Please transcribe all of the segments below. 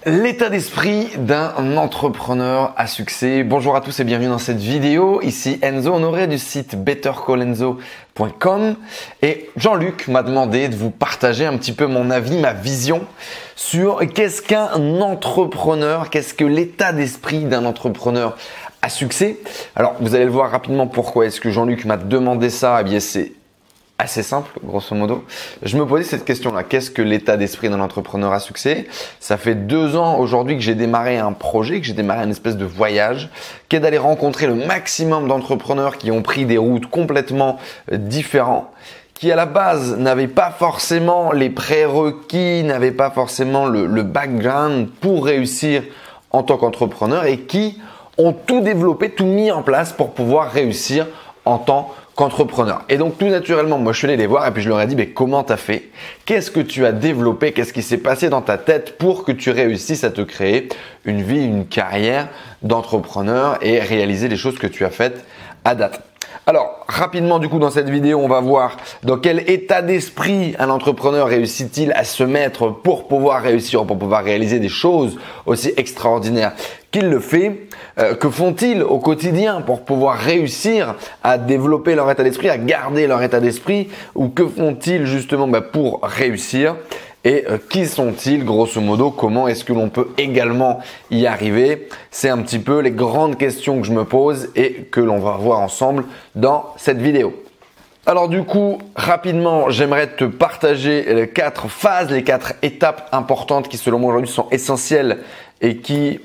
L'état d'esprit d'un entrepreneur à succès. Bonjour à tous et bienvenue dans cette vidéo. Ici Enzo Honoré du site bettercallenzo.com et Jean-Luc m'a demandé de vous partager un petit peu mon avis, ma vision sur qu'est-ce qu'un entrepreneur, qu'est-ce que l'état d'esprit d'un entrepreneur à succès. Alors vous allez le voir rapidement pourquoi est-ce que Jean-Luc m'a demandé ça. Eh bien c'est assez simple, grosso modo. Je me posais cette question-là. Qu'est-ce que l'état d'esprit d'un entrepreneur à succès? Ça fait 2 ans aujourd'hui que j'ai démarré un projet, que j'ai démarré une espèce de voyage, qui est d'aller rencontrer le maximum d'entrepreneurs qui ont pris des routes complètement différentes, qui à la base n'avaient pas forcément les prérequis, n'avaient pas forcément le background pour réussir en tant qu'entrepreneur et qui ont tout développé, tout mis en place pour pouvoir réussir en tant qu'entrepreneur. Et donc tout naturellement, moi je suis allé les voir et puis je leur ai dit mais comment t'as fait? Qu'est-ce que tu as développé? Qu'est-ce qui s'est passé dans ta tête pour que tu réussisses à te créer une vie, une carrière d'entrepreneur et réaliser les choses que tu as faites à date? Alors, rapidement du coup dans cette vidéo, on va voir dans quel état d'esprit un entrepreneur réussit-il à se mettre pour pouvoir réussir, pour pouvoir réaliser des choses aussi extraordinaires qu'il le fait. Que font-ils au quotidien pour pouvoir réussir à développer leur état d'esprit, à garder leur état d'esprit, ou que font-ils justement pour réussir? Et qui sont-ils grosso modo? Comment est-ce que l'on peut également y arriver? C'est un petit peu les grandes questions que je me pose et que l'on va voir ensemble dans cette vidéo. Alors du coup, rapidement, j'aimerais te partager les 4 phases, les 4 étapes importantes qui selon moi aujourd'hui sont essentielles et qui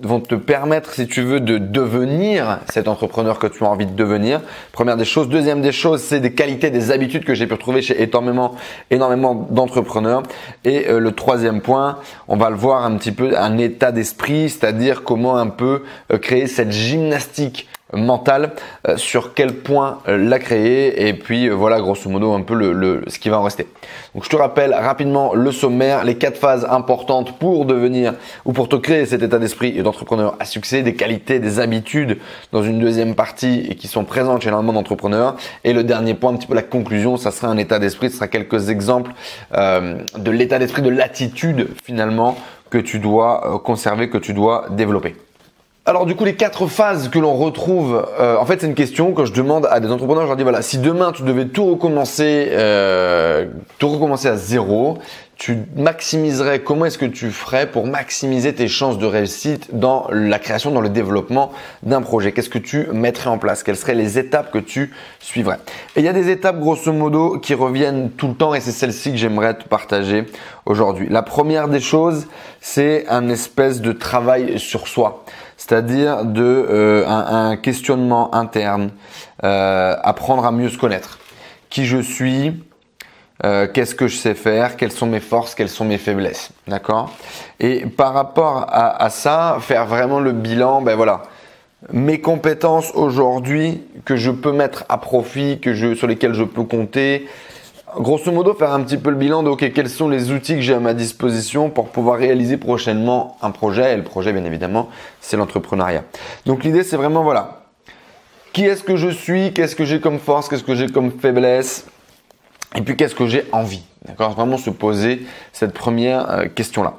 vont te permettre, si tu veux, de devenir cet entrepreneur que tu as envie de devenir. Première des choses. Deuxième des choses, c'est des qualités, des habitudes que j'ai pu retrouver chez énormément d'entrepreneurs. Et le troisième point, on va le voir un petit peu, un état d'esprit, c'est-à-dire comment un peu créer cette gymnastique mentale, sur quel point la créer et puis voilà grosso modo un peu ce qui va en rester. Donc je te rappelle rapidement le sommaire, les 4 phases importantes pour devenir ou pour te créer cet état d'esprit d'entrepreneur à succès, des qualités, des habitudes dans une deuxième partie et qui sont présentes chez énormément d'entrepreneurs. Et le dernier point, un petit peu la conclusion, ça sera un état d'esprit, ce sera quelques exemples de l'état d'esprit, de l'attitude finalement que tu dois conserver, que tu dois développer. Alors du coup, les 4 phases que l'on retrouve, en fait c'est une question que je demande à des entrepreneurs. Je leur dis voilà, si demain tu devais tout recommencer à zéro, tu maximiserais, comment est-ce que tu ferais pour maximiser tes chances de réussite dans la création, dans le développement d'un projet? Qu'est-ce que tu mettrais en place? Quelles seraient les étapes que tu suivrais? Et il y a des étapes grosso modo qui reviennent tout le temps et c'est celle-ci que j'aimerais te partager aujourd'hui. La première des choses, c'est un espèce de travail sur soi. C'est-à-dire un questionnement interne, apprendre à mieux se connaître. Qui je suis, qu'est-ce que je sais faire, quelles sont mes forces, quelles sont mes faiblesses. D'accord? Et par rapport à ça, faire vraiment le bilan, voilà. Mes compétences aujourd'hui que je peux mettre à profit, sur lesquelles je peux compter. Grosso modo, faire un petit peu le bilan de quels sont les outils que j'ai à ma disposition pour pouvoir réaliser prochainement un projet. Et le projet, bien évidemment, c'est l'entrepreneuriat. Donc l'idée, c'est vraiment, voilà, qui est-ce que je suis, qu'est-ce que j'ai comme force, qu'est-ce que j'ai comme faiblesse, et puis qu'est-ce que j'ai envie. D'accord? Vraiment se poser cette première question-là.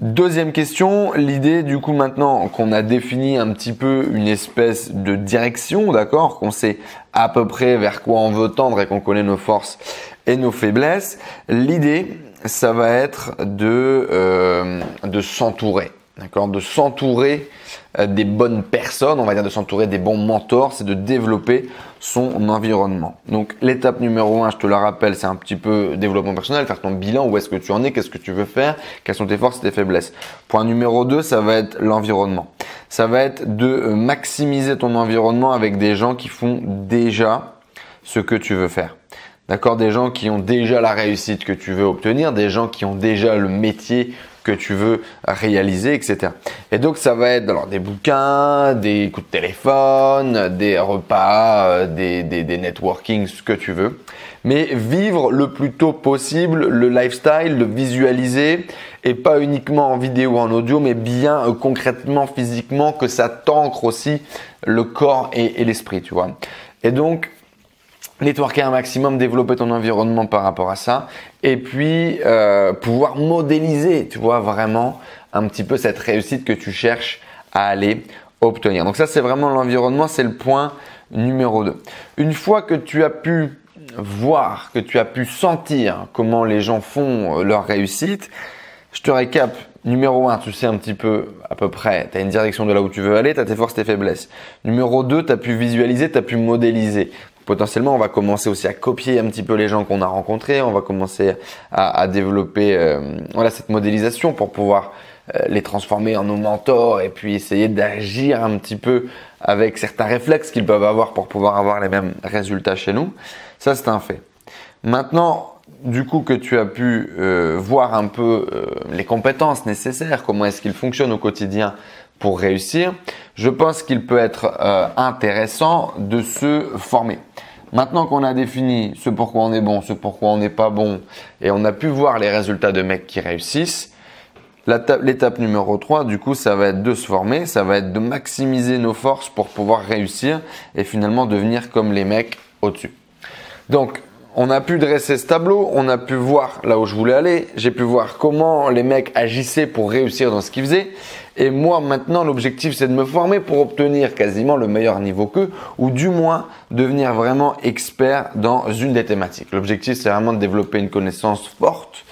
Deuxième question, l'idée du coup maintenant qu'on a défini un petit peu une espèce de direction, d'accord, qu'on sait à peu près vers quoi on veut tendre et qu'on connaît nos forces et nos faiblesses, l'idée ça va être de s'entourer, d'accord, de s'entourer des bonnes personnes, on va dire de s'entourer des bons mentors, c'est de développer son environnement. Donc l'étape numéro 1, je te la rappelle, c'est un petit peu développement personnel, faire ton bilan, où est-ce que tu en es, qu'est-ce que tu veux faire, quelles sont tes forces et tes faiblesses. Point numéro 2, ça va être l'environnement. Ça va être de maximiser ton environnement avec des gens qui font déjà ce que tu veux faire. D'accord, des gens qui ont déjà la réussite que tu veux obtenir, des gens qui ont déjà le métier que tu veux réaliser, etc. Et donc, ça va être alors, des bouquins, des coups de téléphone, des repas, des networking, ce que tu veux. Mais vivre le plus tôt possible le lifestyle, le visualiser et pas uniquement en vidéo ou en audio, mais bien concrètement, physiquement, que ça t'ancre aussi le corps et l'esprit, tu vois. Et donc, networker un maximum, développer ton environnement par rapport à ça et puis pouvoir modéliser, tu vois, vraiment un petit peu cette réussite que tu cherches à aller obtenir. Donc ça, c'est vraiment l'environnement, c'est le point numéro 2. Une fois que tu as pu voir, que tu as pu sentir comment les gens font leur réussite, je te récap. Numéro 1, tu sais un petit peu à peu près, tu as une direction de là où tu veux aller, tu as tes forces, tes faiblesses. Numéro 2, tu as pu visualiser, tu as pu modéliser. Potentiellement, on va commencer aussi à copier un petit peu les gens qu'on a rencontrés. On va commencer à développer voilà, cette modélisation pour pouvoir les transformer en nos mentors et puis essayer d'agir un petit peu avec certains réflexes qu'ils peuvent avoir pour pouvoir avoir les mêmes résultats chez nous. Ça, c'est un fait. Maintenant, du coup que tu as pu voir un peu les compétences nécessaires, comment est-ce qu'ils fonctionnent au quotidien pour réussir, je pense qu'il peut être intéressant de se former. Maintenant qu'on a défini ce pourquoi on est bon, ce pourquoi on n'est pas bon et on a pu voir les résultats de mecs qui réussissent, l'étape numéro 3, du coup, ça va être de se former, ça va être de maximiser nos forces pour pouvoir réussir et finalement devenir comme les mecs au-dessus. Donc, on a pu dresser ce tableau, on a pu voir là où je voulais aller, j'ai pu voir comment les mecs agissaient pour réussir dans ce qu'ils faisaient. Et moi, maintenant, l'objectif, c'est de me former pour obtenir quasiment le meilleur niveau qu'eux ou du moins devenir vraiment expert dans une des thématiques. L'objectif, c'est vraiment de développer une connaissance forte.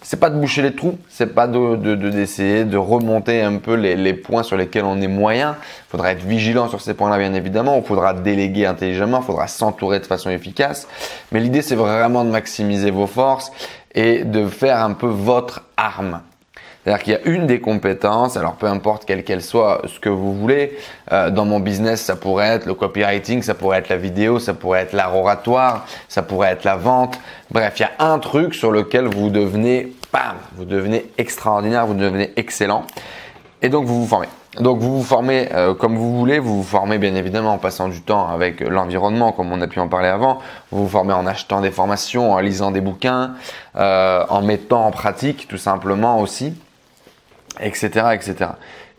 C'est pas de boucher les trous, c'est pas d'essayer de remonter un peu les points sur lesquels on est moyen. Il faudra être vigilant sur ces points-là, bien évidemment. Il faudra déléguer intelligemment, il faudra s'entourer de façon efficace. Mais l'idée, c'est vraiment de maximiser vos forces et de faire un peu votre arme. C'est-à-dire qu'il y a une des compétences, alors peu importe quelle qu'elle soit, ce que vous voulez. Dans mon business, ça pourrait être le copywriting, ça pourrait être la vidéo, ça pourrait être l'art oratoire, ça pourrait être la vente. Bref, il y a un truc sur lequel vous devenez, bam, vous devenez extraordinaire, vous devenez excellent. Et donc, vous vous formez. Donc, vous vous formez comme vous voulez. Vous vous formez bien évidemment en passant du temps avec l'environnement, comme on a pu en parler avant. Vous vous formez en achetant des formations, en lisant des bouquins, en mettant en pratique tout simplement aussi. Etc., etc.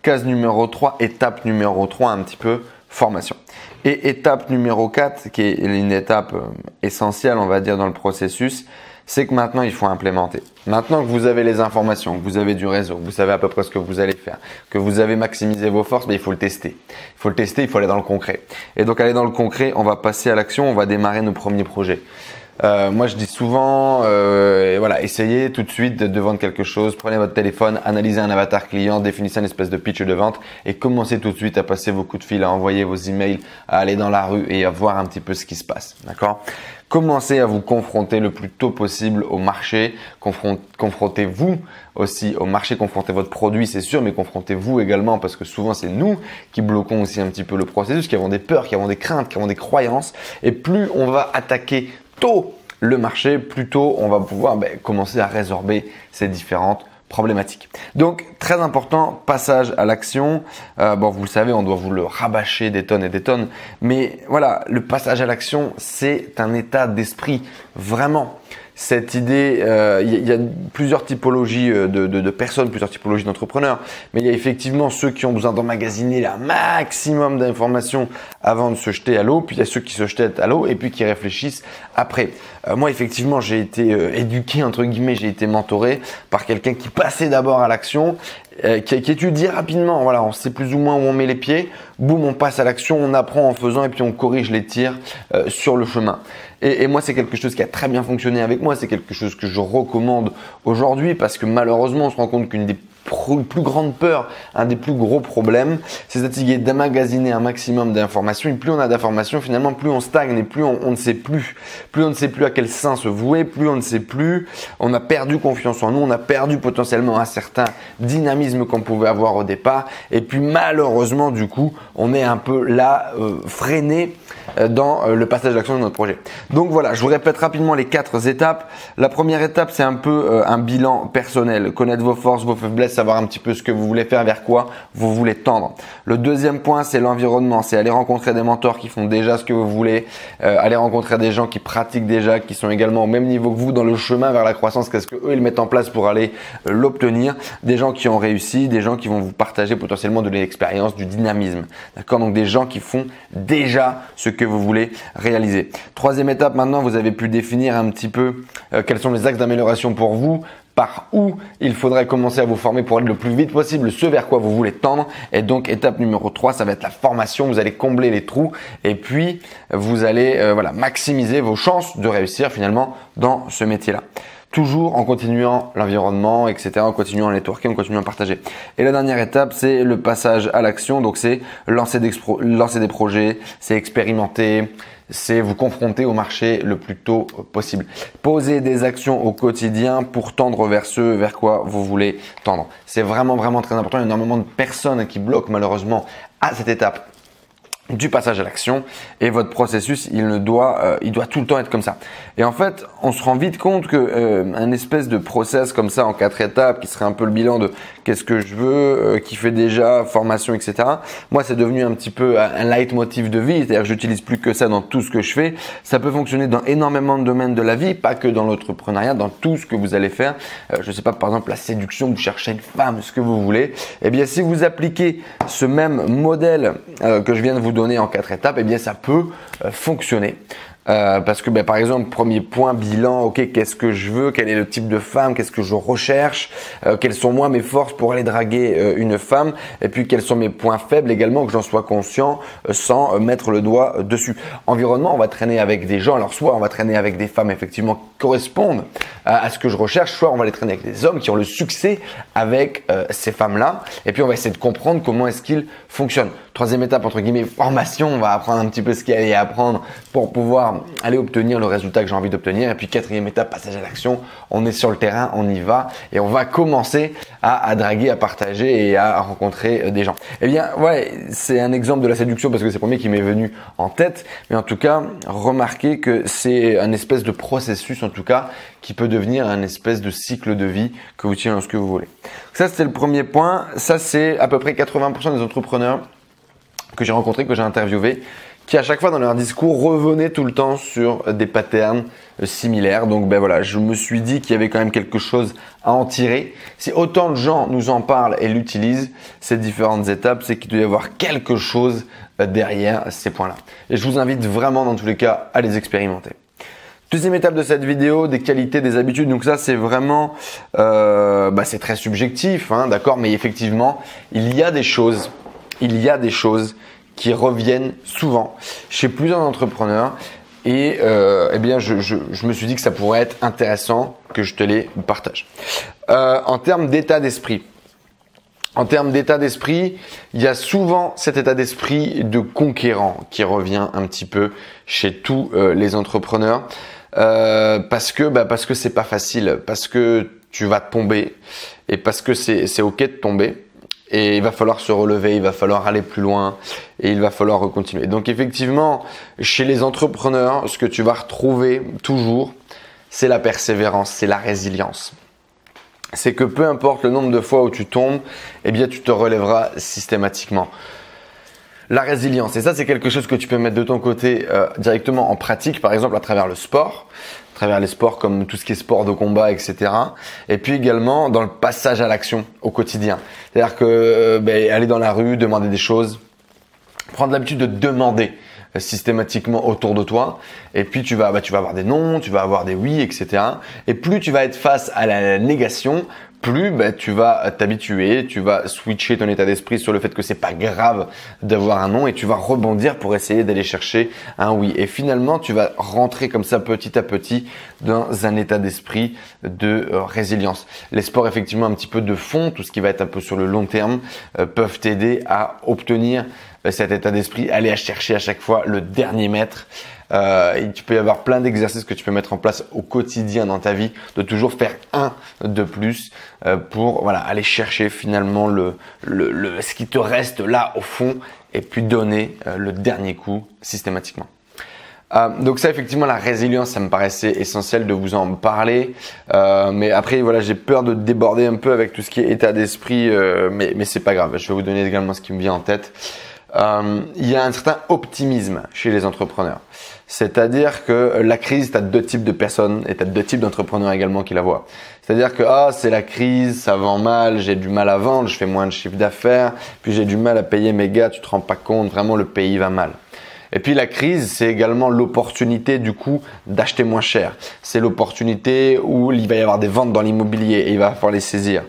Case numéro 3, étape numéro 3, un petit peu formation. Et étape numéro 4, qui est une étape essentielle, on va dire, dans le processus, c'est que maintenant, il faut implémenter. Maintenant que vous avez les informations, que vous avez du réseau, que vous savez à peu près ce que vous allez faire, que vous avez maximisé vos forces, mais il faut le tester. Il faut le tester, il faut aller dans le concret. Et donc, aller dans le concret, on va passer à l'action, on va démarrer nos premiers projets. Moi, je dis souvent, voilà, essayez tout de suite de vendre quelque chose. Prenez votre téléphone, analysez un avatar client, définissez une espèce de pitch de vente et commencez tout de suite à passer vos coups de fil, à envoyer vos emails, à aller dans la rue et à voir un petit peu ce qui se passe. D'accord ? Commencez à vous confronter le plus tôt possible au marché. Confrontez-vous aussi au marché, confrontez votre produit, c'est sûr, mais confrontez-vous également parce que souvent c'est nous qui bloquons aussi un petit peu le processus, qui avons des peurs, qui avons des craintes, qui avons des croyances. Et plus on va attaquer tôt le marché, plus tôt on va pouvoir commencer à résorber ces différentes problématiques. Donc très important, passage à l'action. Bon, vous le savez, on doit vous le rabâcher des tonnes et des tonnes, mais voilà, le passage à l'action, c'est un état d'esprit vraiment. Cette idée, il y a plusieurs typologies de personnes, plusieurs typologies d'entrepreneurs, mais il y a effectivement ceux qui ont besoin d'emmagasiner un maximum d'informations avant de se jeter à l'eau, puis il y a ceux qui se jettent à l'eau et puis qui réfléchissent après. Moi, effectivement, j'ai été éduqué, entre guillemets, j'ai été mentoré par quelqu'un qui passait d'abord à l'action, qui étudie rapidement. Voilà, on sait plus ou moins où on met les pieds. Boum, on passe à l'action, on apprend en faisant et puis on corrige les tirs sur le chemin. Et moi, c'est quelque chose qui a très bien fonctionné avec moi. C'est quelque chose que je recommande aujourd'hui parce que malheureusement, on se rend compte qu'une des plus grandes peurs, un des plus gros problèmes, c'est cette idée d'emmagasiner un maximum d'informations. Et plus on a d'informations, finalement, plus on stagne et plus on ne sait plus. Plus on ne sait plus à quel sein se vouer, plus on ne sait plus. On a perdu confiance en nous, on a perdu potentiellement un certain dynamisme qu'on pouvait avoir au départ. Et puis malheureusement, du coup, on est un peu là freiné dans le passage à l'action de notre projet. Donc voilà, je vous répète rapidement les 4 étapes. La première étape, c'est un peu un bilan personnel. Connaître vos forces, vos faiblesses, savoir un petit peu ce que vous voulez faire, vers quoi vous voulez tendre. Le deuxième point, c'est l'environnement. C'est aller rencontrer des mentors qui font déjà ce que vous voulez, aller rencontrer des gens qui pratiquent déjà, qui sont également au même niveau que vous dans le chemin vers la croissance. Qu'est-ce que eux ils mettent en place pour aller l'obtenir? Des gens qui ont réussi, des gens qui vont vous partager potentiellement de l'expérience, du dynamisme. D'accord? Donc des gens qui font déjà ce que vous voulez réaliser. Troisième étape, maintenant vous avez pu définir un petit peu quels sont les axes d'amélioration pour vous, par où il faudrait commencer à vous former pour aller le plus vite possible, ce vers quoi vous voulez tendre. Et donc étape numéro 3, ça va être la formation. Vous allez combler les trous et puis vous allez maximiser vos chances de réussir finalement dans ce métier-là. Toujours en continuant l'environnement, etc., en continuant à networker, en continuant à partager. Et la dernière étape, c'est le passage à l'action. Donc, c'est lancer des projets, c'est expérimenter, c'est vous confronter au marché le plus tôt possible. Poser des actions au quotidien pour tendre vers ce vers quoi vous voulez tendre. C'est vraiment, vraiment très important. Il y a énormément de personnes qui bloquent malheureusement à cette étape du passage à l'action, et votre processus il doit tout le temps être comme ça. Et en fait on se rend vite compte que un espèce de process comme ça en 4 étapes qui serait un peu le bilan de qu'est-ce que je veux, qui fait déjà formation, etc. Moi c'est devenu un petit peu un leitmotiv de vie, c'est-à-dire que j'utilise plus que ça dans tout ce que je fais. Ça peut fonctionner dans énormément de domaines de la vie, pas que dans l'entrepreneuriat, dans tout ce que vous allez faire. Je sais pas, par exemple la séduction, vous cherchez une femme, ce que vous voulez. Eh bien si vous appliquez ce même modèle que je viens de vous donner en 4 étapes, eh bien ça peut fonctionner. Parce que par exemple, premier point, bilan, ok, qu'est-ce que je veux, quel est le type de femme, qu'est-ce que je recherche, quelles sont moi mes forces pour aller draguer une femme, et puis quels sont mes points faibles également, que j'en sois conscient sans mettre le doigt dessus. Environnement, on va traîner avec des gens, alors soit on va traîner avec des femmes effectivement qui correspondent à ce que je recherche, soit on va les traîner avec des hommes qui ont le succès avec ces femmes-là, et puis on va essayer de comprendre comment est-ce qu'ils fonctionnent. Troisième étape, entre guillemets, formation, on va apprendre un petit peu ce qu'il y a à apprendre pour pouvoir aller obtenir le résultat que j'ai envie d'obtenir. Et puis quatrième étape, passage à l'action, on est sur le terrain, on y va et on va commencer à draguer, à partager et à rencontrer des gens. Eh bien, ouais, c'est un exemple de la séduction parce que c'est le premier qui m'est venu en tête. Mais en tout cas, remarquez que c'est un espèce de processus, en tout cas, qui peut devenir un espèce de cycle de vie que vous tirez dans ce que vous voulez. Ça, c'était le premier point. Ça, c'est à peu près 80% des entrepreneurs que j'ai rencontrés, que j'ai interviewés, qui à chaque fois dans leur discours revenaient tout le temps sur des patterns similaires. Donc voilà, je me suis dit qu'il y avait quand même quelque chose à en tirer. Si autant de gens nous en parlent et l'utilisent, ces différentes étapes, c'est qu'il doit y avoir quelque chose derrière ces points-là. Et je vous invite vraiment dans tous les cas à les expérimenter. Deuxième étape de cette vidéo, des qualités, des habitudes. Donc ça, c'est vraiment, c'est très subjectif, hein, d'accord, mais effectivement, il y a des choses qui reviennent souvent chez plusieurs entrepreneurs et eh bien je me suis dit que ça pourrait être intéressant que je te les partage. En termes d'état d'esprit, il y a souvent cet état d'esprit de conquérant qui revient un petit peu chez tous les entrepreneurs parce que c'est pas facile, parce que tu vas tomber et parce que c'est ok de tomber. Et il va falloir se relever, il va falloir aller plus loin et il va falloir continuer. Donc effectivement, chez les entrepreneurs, ce que tu vas retrouver toujours, c'est la persévérance, c'est la résilience. C'est que peu importe le nombre de fois où tu tombes, eh bien tu te relèveras systématiquement. La résilience, et ça c'est quelque chose que tu peux mettre de ton côté directement en pratique, par exemple à travers le sport, à travers les sports comme tout ce qui est sport de combat, etc. Et puis également dans le passage à l'action au quotidien. C'est-à-dire que aller dans la rue, demander des choses, prendre l'habitude de demander systématiquement autour de toi, et puis tu vas avoir des non, tu vas avoir des oui, etc. Et plus tu vas être face à la négation, plus tu vas t'habituer, tu vas switcher ton état d'esprit sur le fait que c'est pas grave d'avoir un non et tu vas rebondir pour essayer d'aller chercher un oui. Et finalement, tu vas rentrer comme ça petit à petit dans un état d'esprit de résilience. Les sports effectivement un petit peu de fond, tout ce qui va être un peu sur le long terme, peuvent t'aider à obtenir cet état d'esprit, aller à chercher à chaque fois le dernier mètre. Et tu peux y avoir plein d'exercices que tu peux mettre en place au quotidien dans ta vie, de toujours faire un de plus pour aller chercher finalement ce qui te reste là au fond et puis donner le dernier coup systématiquement. Donc ça, effectivement, la résilience, ça me paraissait essentiel de vous en parler. Mais après, voilà, j'ai peur de déborder un peu avec tout ce qui est état d'esprit, mais c'est pas grave. Je vais vous donner également ce qui me vient en tête. Il y a un certain optimisme chez les entrepreneurs. C'est-à-dire que la crise, tu as deux types de personnes et tu as deux types d'entrepreneurs également qui la voient. C'est-à-dire que c'est la crise, ça vend mal, j'ai du mal à vendre, je fais moins de chiffre d'affaires, puis j'ai du mal à payer mes gars, tu te rends pas compte, vraiment le pays va mal. Et puis la crise, c'est également l'opportunité du coup d'acheter moins cher. C'est l'opportunité où il va y avoir des ventes dans l'immobilier et il va falloir les saisir.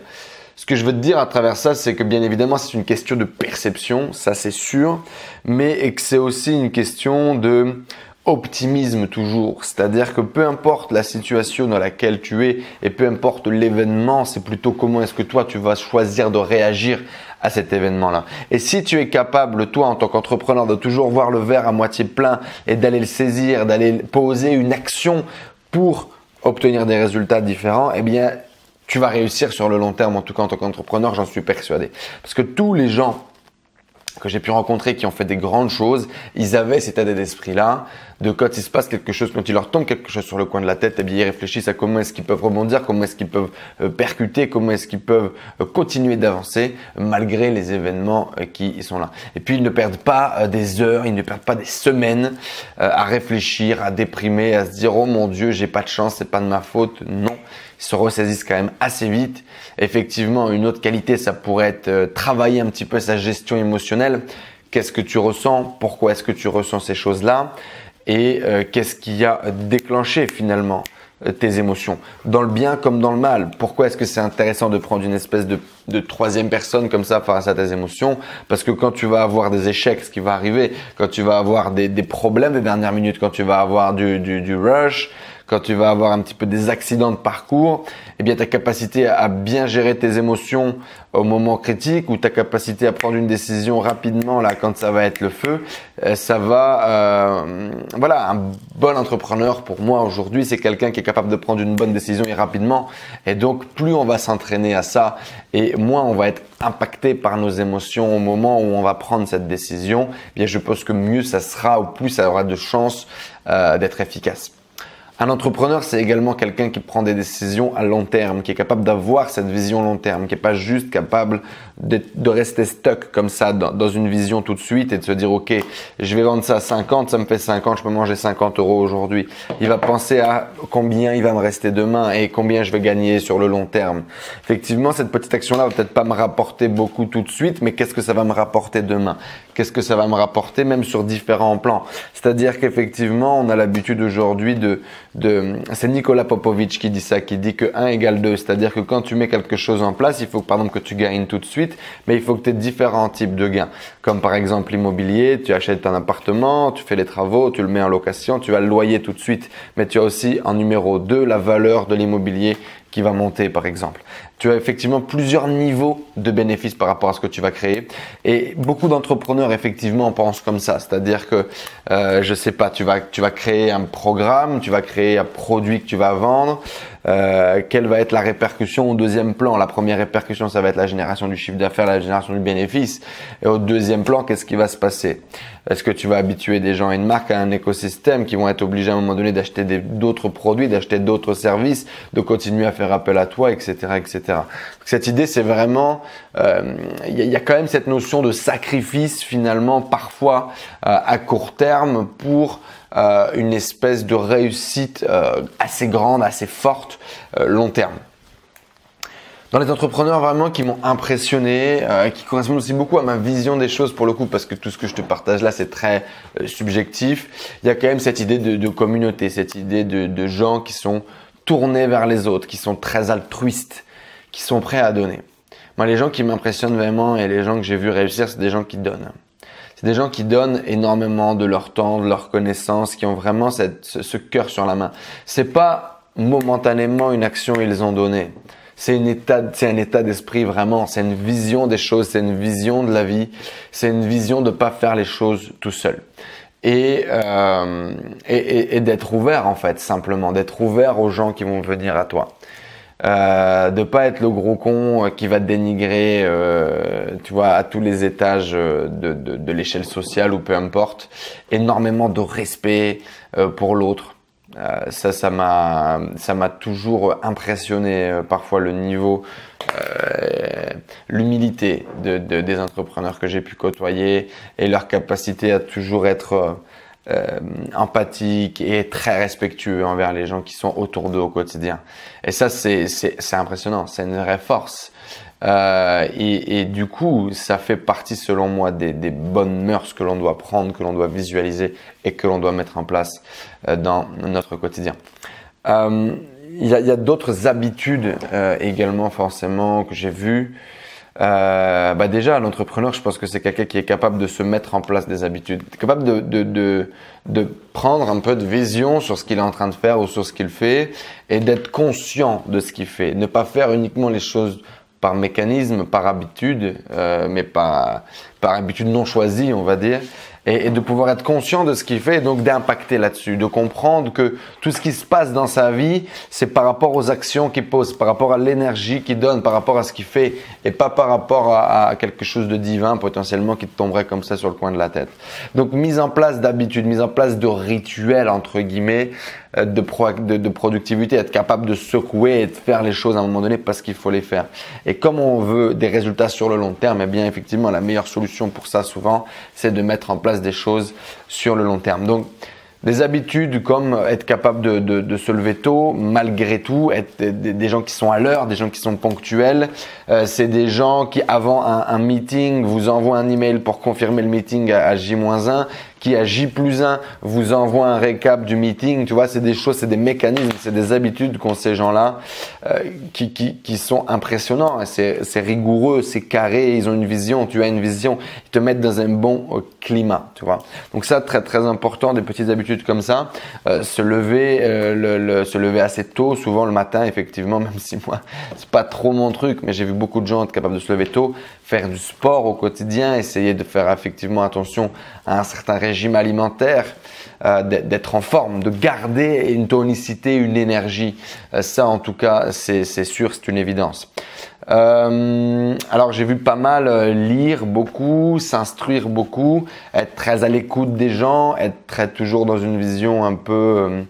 Ce que je veux te dire à travers ça, c'est que bien évidemment, c'est une question de perception, ça c'est sûr, mais que c'est aussi une question de optimisme toujours. C'est-à-dire que peu importe la situation dans laquelle tu es et peu importe l'événement, c'est plutôt comment est-ce que toi tu vas choisir de réagir à cet événement-là. Et si tu es capable, toi en tant qu'entrepreneur, de toujours voir le verre à moitié plein et d'aller le saisir, d'aller poser une action pour obtenir des résultats différents, eh bien tu vas réussir sur le long terme, en tout cas en tant qu'entrepreneur, j'en suis persuadé. Parce que tous les gens que j'ai pu rencontrer qui ont fait des grandes choses, ils avaient cet état d'esprit-là, de quand il se passe quelque chose, quand il leur tombe quelque chose sur le coin de la tête, eh bien ils réfléchissent à comment est-ce qu'ils peuvent rebondir, comment est-ce qu'ils peuvent percuter, comment est-ce qu'ils peuvent continuer d'avancer malgré les événements qui sont là. Et puis ils ne perdent pas des heures, ils ne perdent pas des semaines à réfléchir, à déprimer, à se dire oh mon Dieu, j'ai pas de chance, c'est pas de ma faute. Non, ils se ressaisissent quand même assez vite. Effectivement, une autre qualité, ça pourrait être travailler un petit peu sa gestion émotionnelle. Qu'est-ce que tu ressens? Pourquoi est-ce que tu ressens ces choses-là? Et qu'est-ce qui a déclenché finalement tes émotions, dans le bien comme dans le mal? Pourquoi est-ce que c'est intéressant de prendre une espèce de troisième personne comme ça face à tes émotions? Parce que quand tu vas avoir des échecs, ce qui va arriver, quand tu vas avoir des problèmes des dernières minutes, quand tu vas avoir du rush, quand tu vas avoir un petit peu des accidents de parcours, eh bien ta capacité à bien gérer tes émotions au moment critique ou ta capacité à prendre une décision rapidement là quand ça va être le feu, ça va voilà, un bon entrepreneur pour moi aujourd'hui, c'est quelqu'un qui est capable de prendre une bonne décision et rapidement. Et donc plus on va s'entraîner à ça et moins on va être impacté par nos émotions au moment où on va prendre cette décision, eh bien je pense que mieux ça sera ou plus ça aura de chances d'être efficace. Un entrepreneur, c'est également quelqu'un qui prend des décisions à long terme, qui est capable d'avoir cette vision long terme, qui est pas juste capable de rester stuck comme ça dans une vision tout de suite et de se dire ok, je vais vendre ça à 50, ça me fait 50, je peux manger 50 € aujourd'hui. Il va penser à combien il va me rester demain et combien je vais gagner sur le long terme. Effectivement, cette petite action-là va peut-être pas me rapporter beaucoup tout de suite, mais qu'est-ce que ça va me rapporter demain? Qu'est-ce que ça va me rapporter même sur différents plans? C'est-à-dire qu'effectivement, on a l'habitude aujourd'hui c'est Nicolas Popovic qui dit ça, qui dit que 1 égale 2. C'est-à-dire que quand tu mets quelque chose en place, il faut par exemple que tu gagnes tout de suite, mais il faut que tu aies différents types de gains. Comme par exemple l'immobilier, tu achètes un appartement, tu fais les travaux, tu le mets en location, tu as le loyer tout de suite. Mais tu as aussi en numéro 2 la valeur de l'immobilier qui va monter par exemple. Tu as effectivement plusieurs niveaux de bénéfices par rapport à ce que tu vas créer et beaucoup d'entrepreneurs effectivement pensent comme ça, c'est-à-dire que je sais pas, tu vas créer un programme, tu vas créer un produit que tu vas vendre, quelle va être la répercussion au deuxième plan? La première répercussion, ça va être la génération du chiffre d'affaires, la génération du bénéfice, et au deuxième plan, qu'est-ce qui va se passer? Est-ce que tu vas habituer des gens à une marque, à un écosystème qui vont être obligés à un moment donné d'acheter d'autres produits, d'acheter d'autres services, de continuer à faire appel à toi, etc., etc. Donc, cette idée, c'est vraiment, il y a quand même cette notion de sacrifice finalement parfois à court terme pour une espèce de réussite assez grande, assez forte, long terme. Dans les entrepreneurs vraiment qui m'ont impressionné, qui correspondent aussi beaucoup à ma vision des choses pour le coup, parce que tout ce que je te partage là c'est très subjectif, il y a quand même cette idée de communauté, cette idée de gens qui sont tournés vers les autres, qui sont très altruistes, qui sont prêts à donner. Moi les gens qui m'impressionnent vraiment et les gens que j'ai vus réussir, c'est des gens qui donnent. C'est des gens qui donnent énormément de leur temps, de leurs connaissances, qui ont vraiment ce cœur sur la main. C'est pas momentanément une action ils ont donné. C'est un état d'esprit vraiment, c'est une vision des choses, c'est une vision de la vie, c'est une vision de pas faire les choses tout seul. Et d'être ouvert en fait, simplement, d'être ouvert aux gens qui vont venir à toi. de pas être le gros con qui va te dénigrer, tu vois, à tous les étages de l'échelle sociale ou peu importe. Énormément de respect pour l'autre. Ça m'a toujours impressionné parfois le niveau, l'humilité des entrepreneurs que j'ai pu côtoyer et leur capacité à toujours être empathique et très respectueux envers les gens qui sont autour d'eux au quotidien. Et ça, c'est impressionnant, c'est une vraie force. Et du coup, ça fait partie, selon moi, des bonnes mœurs que l'on doit prendre, que l'on doit visualiser et que l'on doit mettre en place dans notre quotidien. Il y a d'autres habitudes également, forcément, que j'ai vues. Déjà, l'entrepreneur, je pense que c'est quelqu'un qui est capable de se mettre en place des habitudes, capable de prendre un peu de vision sur ce qu'il est en train de faire ou sur ce qu'il fait et d'être conscient de ce qu'il fait. Ne pas faire uniquement les choses par mécanisme, par habitude, mais par habitude non choisie, on va dire. Et de pouvoir être conscient de ce qu'il fait et donc d'impacter là-dessus, de comprendre que tout ce qui se passe dans sa vie, c'est par rapport aux actions qu'il pose, par rapport à l'énergie qu'il donne, par rapport à ce qu'il fait et pas par rapport à quelque chose de divin potentiellement qui te tomberait comme ça sur le coin de la tête. Donc mise en place d'habitudes, mise en place de rituels entre guillemets, de productivité, être capable de secouer et de faire les choses à un moment donné parce qu'il faut les faire. Et comme on veut des résultats sur le long terme, eh bien effectivement la meilleure solution pour ça souvent, c'est de mettre en place des choses sur le long terme. Donc des habitudes comme être capable de se lever tôt malgré tout, être des gens qui sont à l'heure, des gens qui sont ponctuels. C'est des gens qui avant un meeting vous envoient un email pour confirmer le meeting à J-1, qui à J+1 vous envoie un récap du meeting. Tu vois, c'est des choses, c'est des mécanismes, c'est des habitudes qu'ont ces gens-là qui sont impressionnants. C'est rigoureux, c'est carré, ils ont une vision, tu as une vision, ils te mettent dans un bon climat, tu vois. Donc ça, très très important, des petites habitudes comme ça. Se lever assez tôt, souvent le matin, effectivement, même si moi, c'est pas trop mon truc, mais j'ai vu beaucoup de gens être capables de se lever tôt, faire du sport au quotidien, essayer de faire effectivement attention à un certain régime alimentaire, d'être en forme, de garder une tonicité, une énergie. Ça, en tout cas, c'est sûr, c'est une évidence. Alors, j'ai vu pas mal lire beaucoup, s'instruire beaucoup, être très à l'écoute des gens, être très toujours dans une vision un peu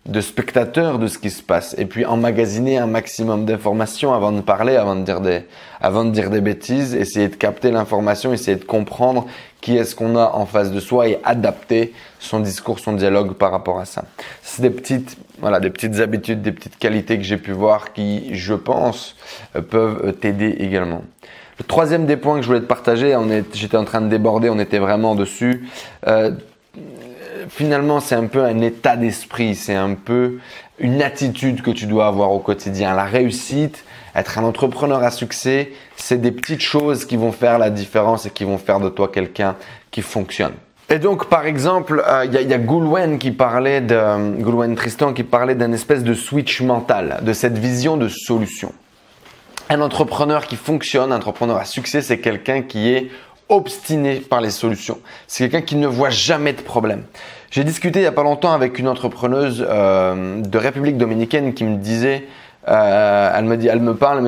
de spectateur de ce qui se passe et puis emmagasiner un maximum d'informations avant de parler, avant de dire des bêtises, essayer de capter l'information, essayer de comprendre qui est-ce qu'on a en face de soi et adapter son discours, son dialogue par rapport à ça. C'est des petites habitudes, des petites qualités que j'ai pu voir qui, je pense, peuvent t'aider également. Le troisième des points que je voulais te partager, j'étais en train de déborder, on était vraiment dessus. Finalement, c'est un peu un état d'esprit, c'est un peu une attitude que tu dois avoir au quotidien. La réussite, être un entrepreneur à succès, c'est des petites choses qui vont faire la différence et qui vont faire de toi quelqu'un qui fonctionne. Et donc, par exemple, il y a Goulwen Tristan qui parlait d'un espèce de switch mental, de cette vision de solution. Un entrepreneur qui fonctionne, un entrepreneur à succès, c'est quelqu'un qui est obstiné par les solutions. C'est quelqu'un qui ne voit jamais de problème. J'ai discuté il y a pas longtemps avec une entrepreneuse de République dominicaine qui me disait, elle me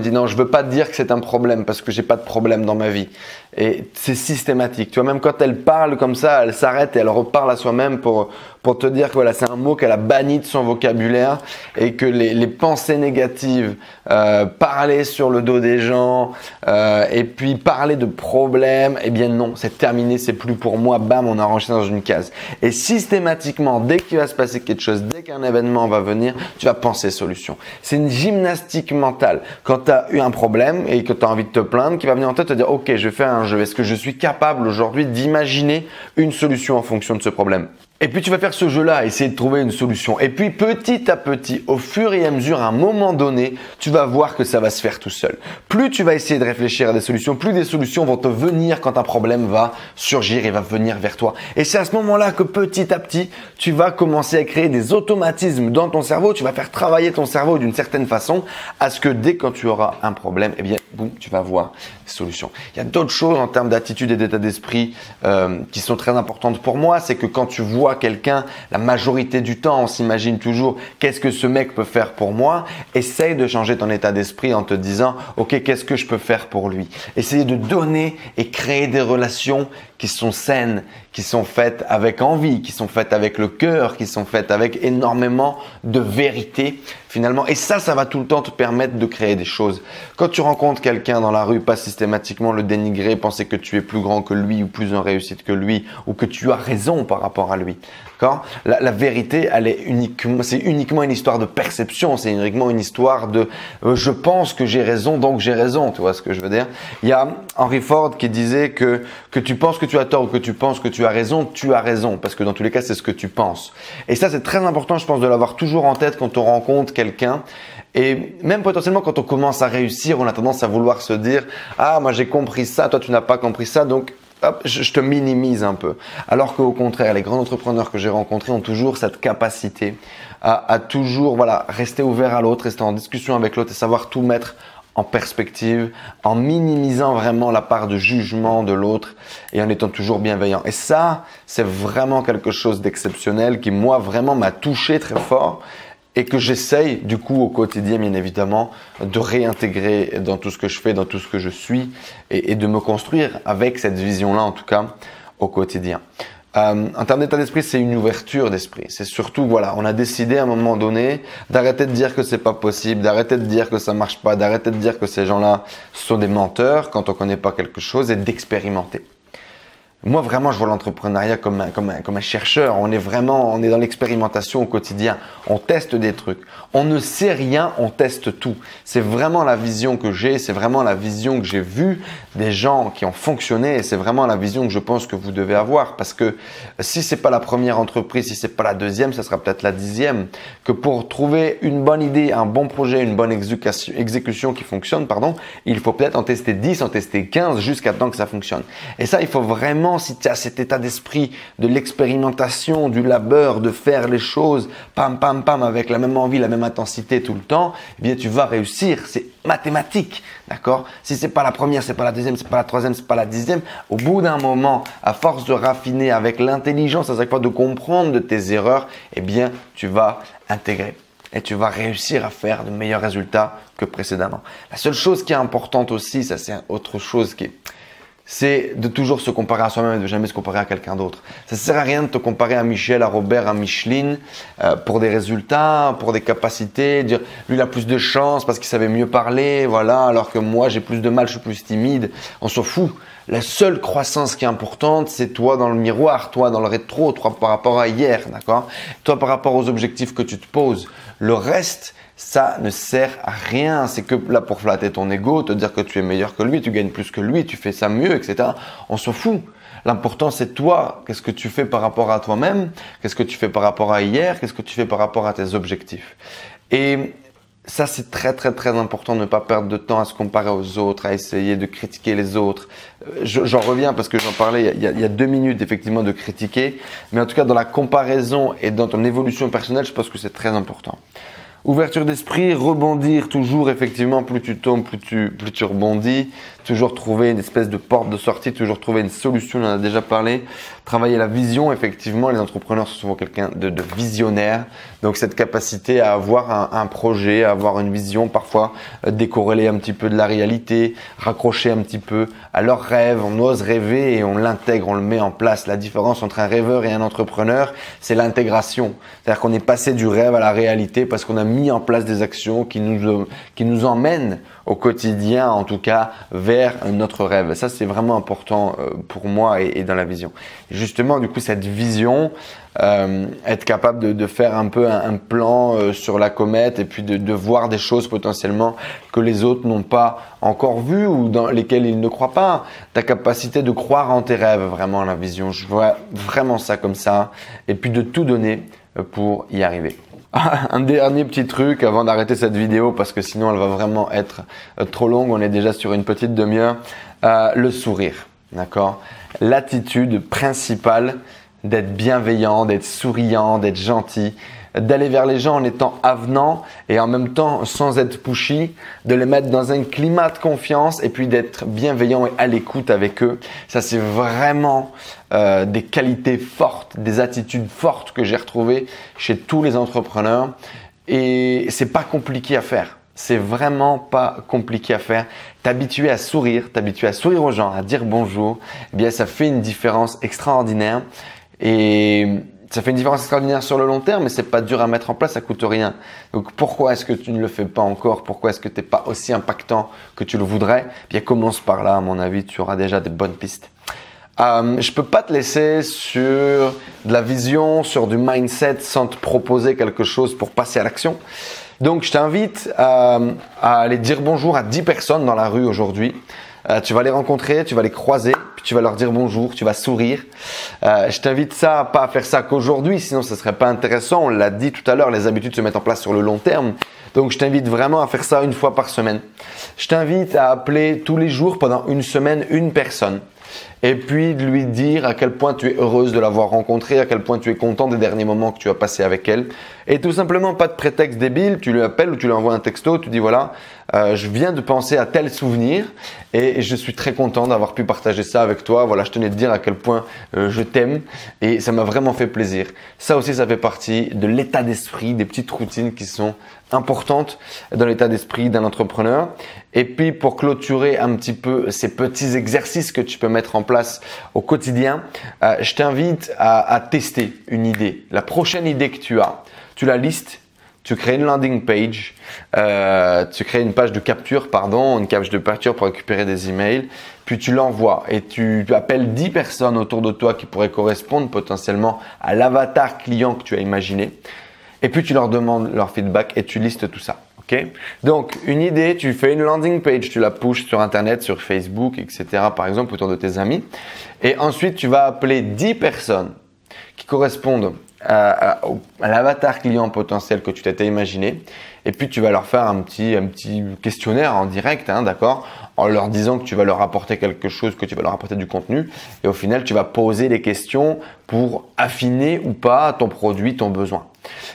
dit non, je veux pas te dire que c'est un problème parce que j'ai pas de problème dans ma vie. Et c'est systématique. Tu vois, même quand elle parle comme ça, elle s'arrête et elle reparle à soi-même pour te dire que voilà, c'est un mot qu'elle a banni de son vocabulaire et que les pensées négatives, parler sur le dos des gens et puis parler de problèmes, eh bien non, c'est terminé, c'est plus pour moi, bam, on a rangé dans une case. Et systématiquement, dès qu'il va se passer quelque chose, dès qu'un événement va venir, tu vas penser solution. C'est une gymnastique mentale. Quand tu as eu un problème et que tu as envie de te plaindre, qui va venir en tête te dire, ok, je vais faire un jeu. Est-ce que je suis capable aujourd'hui d'imaginer une solution en fonction de ce problème? Et puis tu vas faire ce jeu-là, essayer de trouver une solution. Et puis petit à petit, au fur et à mesure, à un moment donné, tu vas voir que ça va se faire tout seul. Plus tu vas essayer de réfléchir à des solutions, plus des solutions vont te venir quand un problème va surgir et va venir vers toi. Et c'est à ce moment-là que petit à petit, tu vas commencer à créer des automatismes dans ton cerveau. Tu vas faire travailler ton cerveau d'une certaine façon à ce que dès que tu auras un problème, eh bien, boum, tu vas voir des solutions. Il y a d'autres choses en termes d'attitude et d'état d'esprit qui sont très importantes pour moi. C'est que quand tu vois quelqu'un, la majorité du temps, on s'imagine toujours qu'est-ce que ce mec peut faire pour moi. Essaye de changer ton état d'esprit en te disant ok, qu'est-ce que je peux faire pour lui. Essaye de donner et créer des relations qui sont saines, qui sont faites avec envie, qui sont faites avec le cœur, qui sont faites avec énormément de vérité finalement. Et ça va tout le temps te permettre de créer des choses. Quand tu rencontres quelqu'un dans la rue, pas systématiquement le dénigrer, penser que tu es plus grand que lui ou plus en réussite que lui ou que tu as raison par rapport à lui. La vérité, c'est uniquement une histoire de perception, c'est uniquement une histoire de je pense que j'ai raison, donc j'ai raison, tu vois ce que je veux dire. Il y a Henry Ford qui disait que tu penses que tu as tort ou que tu penses que tu as raison, parce que dans tous les cas, c'est ce que tu penses. Et ça, c'est très important, je pense, de l'avoir toujours en tête quand on rencontre quelqu'un. Et même potentiellement quand on commence à réussir, on a tendance à vouloir se dire « Ah, moi j'ai compris ça, toi tu n'as pas compris ça, donc… » Hop, je te minimise un peu. Alors qu'au contraire, les grands entrepreneurs que j'ai rencontrés ont toujours cette capacité à toujours rester ouvert à l'autre, rester en discussion avec l'autre et savoir tout mettre en perspective, en minimisant vraiment la part de jugement de l'autre et en étant toujours bienveillant. Et ça, c'est vraiment quelque chose d'exceptionnel qui, moi, vraiment m'a touché très fort. Et que j'essaye du coup au quotidien bien évidemment de réintégrer dans tout ce que je fais, dans tout ce que je suis et de me construire avec cette vision-là en tout cas au quotidien. En termes d'état d'esprit, c'est une ouverture d'esprit. C'est surtout on a décidé à un moment donné d'arrêter de dire que c'est pas possible, d'arrêter de dire que ça marche pas, d'arrêter de dire que ces gens-là sont des menteurs quand on connaît pas quelque chose et d'expérimenter. Moi, vraiment, je vois l'entrepreneuriat comme un chercheur. On est dans l'expérimentation au quotidien. On teste des trucs. On ne sait rien, on teste tout. C'est vraiment la vision que j'ai, c'est vraiment la vision que j'ai vue des gens qui ont fonctionné et c'est vraiment la vision que je pense que vous devez avoir parce que si c'est pas la première entreprise, si c'est pas la deuxième, ça sera peut-être la 10e. Que pour trouver une bonne idée, un bon projet, une bonne exécution qui fonctionne, il faut peut-être en tester 10, en tester 15 jusqu'à temps que ça fonctionne. Et ça, il faut vraiment, si tu as cet état d'esprit de l'expérimentation, du labeur, de faire les choses, pam, pam, pam, avec la même envie, la même intensité tout le temps, eh bien, tu vas réussir. C'est mathématique, d'accord? Si c'est pas la première, c'est pas la deuxième, c'est pas la troisième, c'est pas la 10e, au bout d'un moment, à force de raffiner avec l'intelligence, à chaque fois de comprendre de tes erreurs, eh bien, tu vas intégrer. Et tu vas réussir à faire de meilleurs résultats que précédemment. La seule chose qui est importante aussi, ça c'est autre chose c'est de toujours se comparer à soi-même et de jamais se comparer à quelqu'un d'autre. Ça ne sert à rien de te comparer à Michel, à Robert, à Micheline pour des résultats, pour des capacités, dire lui il a plus de chance parce qu'il savait mieux parler, alors que moi j'ai plus de mal, je suis plus timide. On s'en fout. La seule croissance qui est importante, c'est toi dans le miroir, toi dans le rétro, toi par rapport à hier, d'accord? Toi par rapport aux objectifs que tu te poses. Le reste, ça ne sert à rien. C'est que là pour flatter ton ego, te dire que tu es meilleur que lui, tu gagnes plus que lui, tu fais ça mieux, etc. On s'en fout. L'important, c'est toi. Qu'est-ce que tu fais par rapport à toi-même? Qu'est-ce que tu fais par rapport à hier? Qu'est-ce que tu fais par rapport à tes objectifs? Et ça, c'est très, très, très important de ne pas perdre de temps à se comparer aux autres, à essayer de critiquer les autres. J'en reviens parce que j'en parlais il y a 2 minutes, effectivement, de critiquer. Mais en tout cas, dans la comparaison et dans ton évolution personnelle, je pense que c'est très important. Ouverture d'esprit, rebondir toujours, effectivement, plus tu tombes, plus tu rebondis. Toujours trouver une espèce de porte de sortie, toujours trouver une solution, on en a déjà parlé. Travailler la vision, effectivement, les entrepreneurs sont souvent quelqu'un de visionnaire. Donc cette capacité à avoir un projet, à avoir une vision, parfois décorréler un petit peu de la réalité, raccrocher un petit peu à leurs rêves. On ose rêver et on l'intègre, on le met en place. La différence entre un rêveur et un entrepreneur, c'est l'intégration. C'est-à-dire qu'on est passé du rêve à la réalité parce qu'on a mis en place des actions qui nous emmènent au quotidien, en tout cas, vers notre rêve. Ça, c'est vraiment important pour moi et dans la vision. Et justement, du coup, cette vision, être capable de faire un peu un plan sur la comète et puis de voir des choses potentiellement que les autres n'ont pas encore vues ou dans lesquelles ils ne croient pas. Ta capacité de croire en tes rêves, vraiment, la vision. Je vois vraiment ça comme ça. Et puis de tout donner pour y arriver. Un dernier petit truc avant d'arrêter cette vidéo parce que sinon elle va vraiment être trop longue. On est déjà sur une petite demi-heure. Le sourire, d'accord? L'attitude principale d'être bienveillant, d'être souriant, d'être gentil. d'aller vers les gens en étant avenant et en même temps sans être pushy, de les mettre dans un climat de confiance et puis d'être bienveillant et à l'écoute avec eux. Ça, c'est vraiment des qualités fortes, des attitudes fortes que j'ai retrouvées chez tous les entrepreneurs et c'est pas compliqué à faire. C'est vraiment pas compliqué à faire. T'habituer à sourire aux gens, à dire bonjour, eh bien ça fait une différence extraordinaire et ça fait une différence extraordinaire sur le long terme, mais c'est pas dur à mettre en place, ça coûte rien. Donc pourquoi est-ce que tu ne le fais pas encore? Pourquoi est-ce que tu n'es pas aussi impactant que tu le voudrais? Bien commence par là, à mon avis, tu auras déjà des bonnes pistes. Je peux pas te laisser sur de la vision, sur du mindset sans te proposer quelque chose pour passer à l'action. Donc, je t'invite à aller dire bonjour à 10 personnes dans la rue aujourd'hui. Tu vas les rencontrer, tu vas les croiser, puis tu vas leur dire bonjour, tu vas sourire. Je t'invite pas à faire ça qu'aujourd'hui, sinon ce serait pas intéressant. On l'a dit tout à l'heure, les habitudes se mettent en place sur le long terme. Donc, je t'invite vraiment à faire ça une fois par semaine. Je t'invite à appeler tous les jours pendant une semaine une personne. Et puis de lui dire à quel point tu es heureuse de l'avoir rencontrée, à quel point tu es content des derniers moments que tu as passés avec elle. Et tout simplement, pas de prétexte débile, tu lui appelles ou tu lui envoies un texto, tu dis voilà, je viens de penser à tel souvenir et je suis très content d'avoir pu partager ça avec toi. Voilà, je tenais à te dire à quel point je t'aime et ça m'a vraiment fait plaisir. Ça aussi, ça fait partie de l'état d'esprit, des petites routines qui sont importantes dans l'état d'esprit d'un entrepreneur. Et puis pour clôturer un petit peu ces petits exercices que tu peux mettre en place au quotidien, je t'invite à tester une idée. La prochaine idée que tu as, tu la listes, tu crées une landing page, tu crées une page de capture, une page de capture pour récupérer des emails, puis tu l'envoies et tu appelles 10 personnes autour de toi qui pourraient correspondre potentiellement à l'avatar client que tu as imaginé. Et puis tu leur demandes leur feedback et tu listes tout ça. Okay? Donc une idée, tu fais une landing page, tu la pushes sur internet, sur Facebook, etc. par exemple autour de tes amis. Et ensuite tu vas appeler 10 personnes qui correspondent à l'avatar client potentiel que tu t'étais imaginé. Et puis tu vas leur faire un petit questionnaire en direct, d'accord, en leur disant que tu vas leur apporter quelque chose, que tu vas leur apporter du contenu. Et au final, tu vas poser des questions pour affiner ou pas ton produit, ton besoin.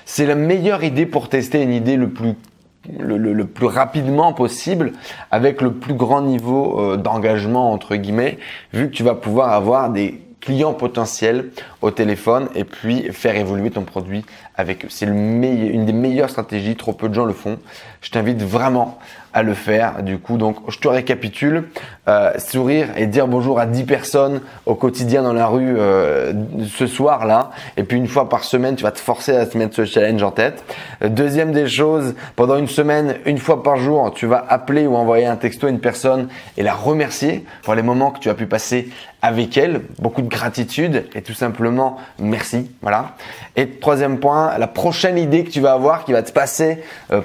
C'est la meilleure idée pour tester une idée le plus rapidement possible avec le plus grand niveau d'engagement entre guillemets, vu que tu vas pouvoir avoir des clients potentiels au téléphone et puis faire évoluer ton produit avec eux. C'est une des meilleures stratégies, trop peu de gens le font. Je t'invite vraiment à le faire. Du coup, donc je te récapitule, sourire et dire bonjour à 10 personnes au quotidien dans la rue ce soir-là. Et puis une fois par semaine, tu vas te forcer à te mettre ce challenge en tête. Deuxième des choses, pendant une semaine, une fois par jour, tu vas appeler ou envoyer un texto à une personne et la remercier pour les moments que tu as pu passer avec elle. Beaucoup de gratitude et tout simplement merci. Voilà. Et troisième point, la prochaine idée que tu vas avoir qui va te passer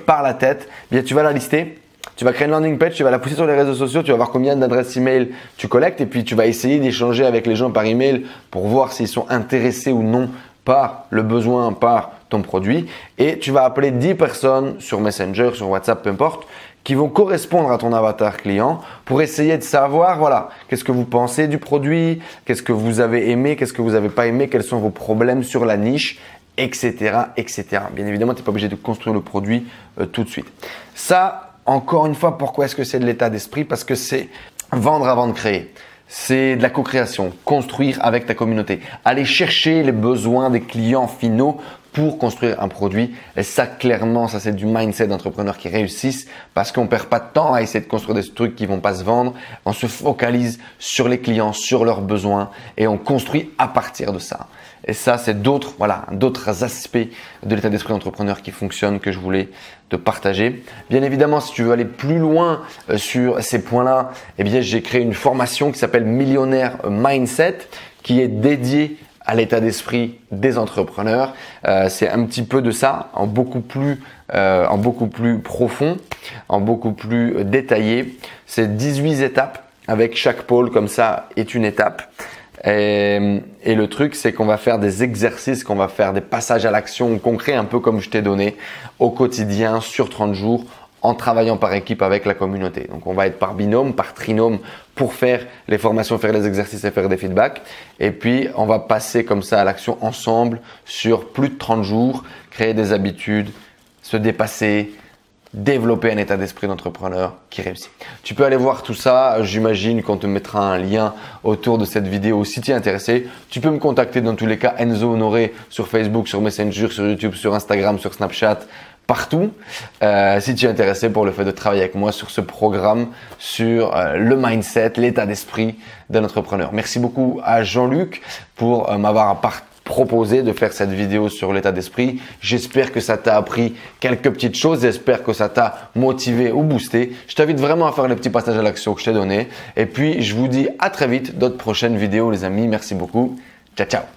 par la tête, bien tu vas la lister. Tu vas créer une landing page, tu vas la pousser sur les réseaux sociaux, tu vas voir combien d'adresses email tu collectes et puis tu vas essayer d'échanger avec les gens par email pour voir s'ils sont intéressés ou non par le besoin, par ton produit. Et tu vas appeler 10 personnes sur Messenger, sur WhatsApp, peu importe, qui vont correspondre à ton avatar client pour essayer de savoir, voilà, qu'est-ce que vous pensez du produit, qu'est-ce que vous avez aimé, qu'est-ce que vous n'avez pas aimé, quels sont vos problèmes sur la niche, etc., etc. Bien évidemment, tu n'es pas obligé de construire le produit tout de suite. Ça, encore une fois, pourquoi est-ce que c'est de l'état d'esprit? Parce que c'est vendre avant de créer. C'est de la co-création, construire avec ta communauté, aller chercher les besoins des clients finaux pour construire un produit. Et ça, clairement, ça c'est du mindset d'entrepreneurs qui réussissent parce qu'on perd pas de temps à essayer de construire des trucs qui vont pas se vendre. On se focalise sur les clients, sur leurs besoins et on construit à partir de ça. Et ça, c'est d'autres aspects de l'état d'esprit d'entrepreneur qui fonctionnent que je voulais te partager. Bien évidemment, si tu veux aller plus loin sur ces points-là, eh bien, j'ai créé une formation qui s'appelle Millionnaire Mindset qui est dédiée à l'état d'esprit des entrepreneurs. C'est un petit peu de ça, en beaucoup plus profond, en beaucoup plus détaillé. C'est 18 étapes avec chaque pôle comme ça est une étape. Et le truc, c'est qu'on va faire des exercices, qu'on va faire des passages à l'action concrets, un peu comme je t'ai donné au quotidien sur 30 jours en travaillant par équipe avec la communauté. Donc, on va être par binôme, par trinôme pour faire les formations, faire les exercices et faire des feedbacks. Et puis, on va passer comme ça à l'action ensemble sur plus de 30 jours, créer des habitudes, se dépasser, développer un état d'esprit d'entrepreneur qui réussit. Tu peux aller voir tout ça, j'imagine qu'on te mettra un lien autour de cette vidéo si tu es intéressé. Tu peux me contacter dans tous les cas, Enzo Honoré, sur Facebook, sur Messenger, sur YouTube, sur Instagram, sur Snapchat, partout. Si tu es intéressé pour le fait de travailler avec moi sur ce programme, sur le mindset, l'état d'esprit d'un entrepreneur. Merci beaucoup à Jean-Luc pour m'avoir proposé de faire cette vidéo sur l'état d'esprit. J'espère que ça t'a appris quelques petites choses. J'espère que ça t'a motivé ou boosté. Je t'invite vraiment à faire le petit passage à l'action que je t'ai donné. Et puis, je vous dis à très vite, d'autres prochaines vidéos, les amis. Merci beaucoup. Ciao, ciao.